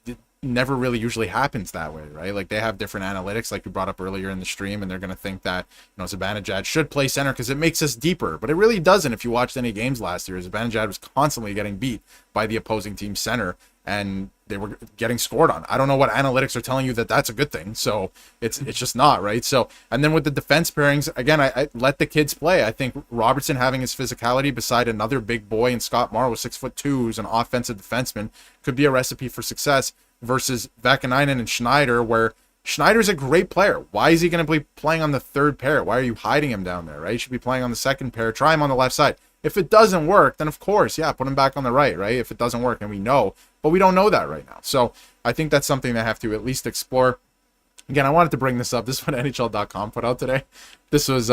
it never really usually happens that way, right? Like, they have different analytics, like we brought up earlier in the stream, and they're going to think that, Zibanejad should play center because it makes us deeper, but it really doesn't. If you watched any games last year, Zibanejad was constantly getting beat by the opposing team center, and they were getting scored on. I don't know what analytics are telling you that that's a good thing. So it's just not, right? So, and then with the defense pairings, again, I let the kids play. I think Robertson having his physicality beside another big boy and Scott Morrow, 6'2", who's an offensive defenseman, could be a recipe for success versus Vakanainen and Schneider, where Schneider's a great player. Why is he going to be playing on the third pair? Why are you hiding him down there, right? He should be playing on the second pair. Try him on the left side. If it doesn't work, then of course, yeah, put him back on the right, right? If it doesn't work, and we know, but we don't know that right now. So I think that's something they have to at least explore. Again, I wanted to bring this up. This is what NHL.com put out today. This was,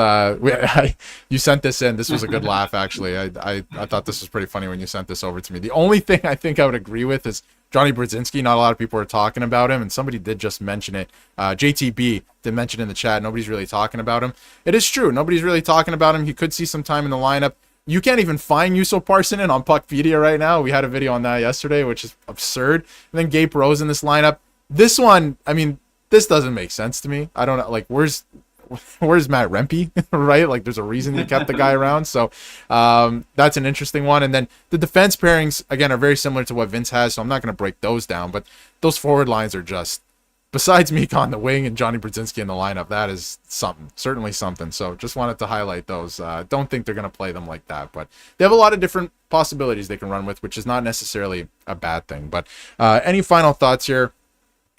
you sent this in. This was a good laugh, actually. I thought this was pretty funny when you sent this over to me. The only thing I think I would agree with is Johnny Brodzinski. Not a lot of people are talking about him, and somebody did just mention it. JTB did mention in the chat. Nobody's really talking about him. It is true. Nobody's really talking about him. He could see some time in the lineup. You can't even find Juuso Parssinen on Puckpedia right now. We had a video on that yesterday, which is absurd. And then Gabe Rose in this lineup. This one, I mean, this doesn't make sense to me. I don't know, like, where's Matt Rempe, right? Like, there's a reason you kept the guy around. So that's an interesting one. And then the defense pairings, again, are very similar to what Vince has, so I'm not going to break those down. But those forward lines are just, besides Mika on the wing and Johnny Brodzinski in the lineup, that is something, certainly something. So just wanted to highlight those. Don't think they're going to play them like that, but they have a lot of different possibilities they can run with, which is not necessarily a bad thing. But any final thoughts here,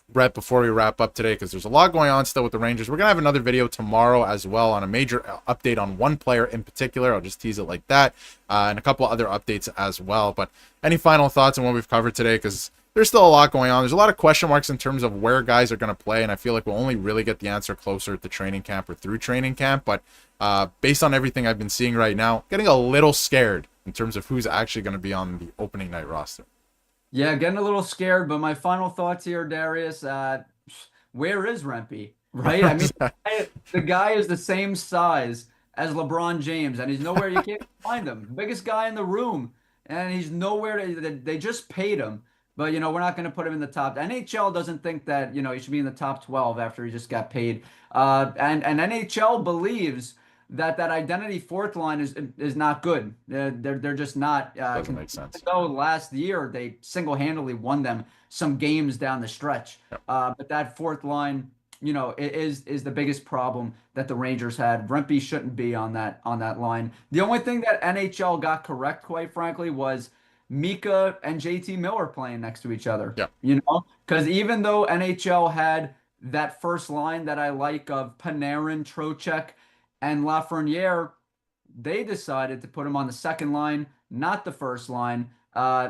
Bret, before we wrap up today, because there's a lot going on still with the Rangers. We're going to have another video tomorrow as well on a major update on one player in particular. I'll just tease it like that, and a couple other updates as well. But any final thoughts on what we've covered today? Because there's still a lot going on. There's a lot of question marks in terms of where guys are going to play, and I feel like we'll only really get the answer closer to training camp or through training camp. But based on everything I've been seeing right now, getting a little scared in terms of who's actually going to be on the opening night roster. Yeah, getting a little scared, but my final thoughts here, Darius, where is Rempe, right? I mean, the guy is the same size as LeBron James, and he's nowhere. You can't find him. Biggest guy in the room, and he's nowhere. They just paid him, but, you know, we're not going to put him in the top. NHL doesn't think that, you know, he should be in the top 12 after he just got paid. And NHL believes that identity fourth line is not good. They're just not. Doesn't make sense. So last year they single-handedly won them some games down the stretch. Yep. But that fourth line, you know, is the biggest problem that the Rangers had. Rempe shouldn't be on that line. The only thing that NHL got correct, quite frankly, was Mika and JT Miller playing next to each other. Yep. You know, because even though NHL had that first line that I like of Panarin, Trocheck, and Lafreniere, they decided to put him on the second line, not the first line,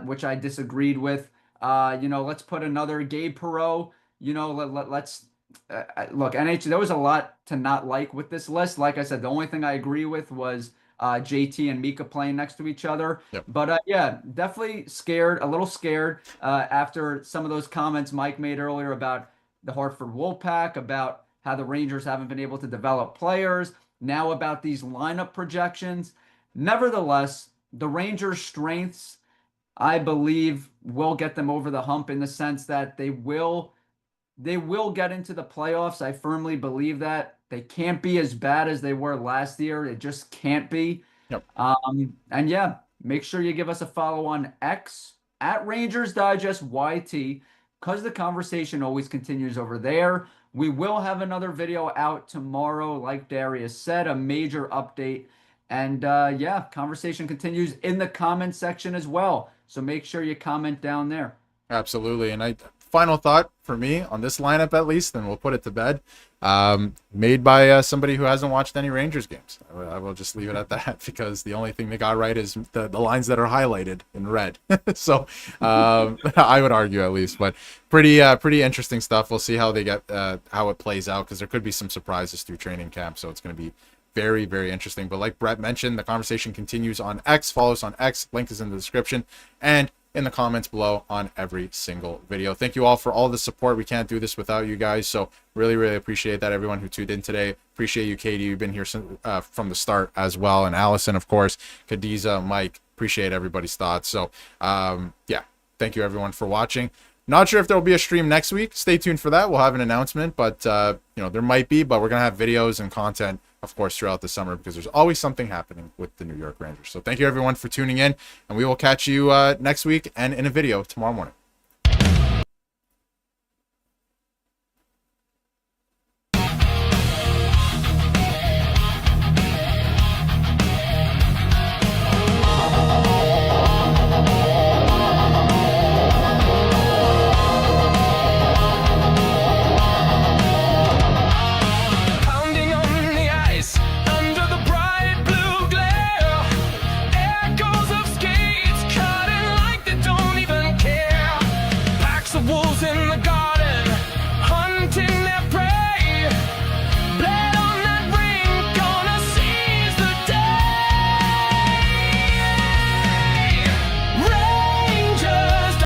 which I disagreed with. You know, let's put another Gabe Perreault. You know, let's look, NHL, there was a lot to not like with this list. Like I said, the only thing I agree with was JT and Mika playing next to each other. Yep. But yeah, definitely scared, a little scared after some of those comments Mike made earlier about the Hartford Wolfpack, about how the Rangers haven't been able to develop players. Now about these lineup projections. Nevertheless, the Rangers' strengths, I believe, will get them over the hump in the sense that they will get into the playoffs. I firmly believe that. They can't be as bad as they were last year. It just can't be. Yep. And yeah, make sure you give us a follow on X at Rangers Digest YT, because the conversation always continues over there. We will have another video out tomorrow, like Darius said, a major update. And yeah, conversation continues in the comment section as well. So make sure you comment down there. Absolutely. And final thought for me on this lineup, at least, and we'll put it to bed, made by somebody who hasn't watched any Rangers games. I will just leave it at that, because the only thing they got right is the lines that are highlighted in red. So I would argue, at least, but pretty interesting stuff. We'll see how they get how it plays out, because there could be some surprises through training camp. So it's going to be very, very interesting. But like Bret mentioned, the conversation continues on X. Follow us on X. Link is in the description and in the comments below on every single video. Thank you all for all the support. We can't do this without you guys. So really, really appreciate that. Everyone who tuned in today. Appreciate you, Katie. You've been here from the start as well. And Allison, of course, Khadija, Mike. Appreciate everybody's thoughts. So yeah, thank you everyone for watching. Not sure if there will be a stream next week. Stay tuned for that. We'll have an announcement, but you know, there might be, but we're going to have videos and content, of course, throughout the summer, because there's always something happening with the New York Rangers. So thank you everyone for tuning in, and we will catch you next week and in a video tomorrow morning. Pounding on the ice under the bright blue glare. wolves in the garden.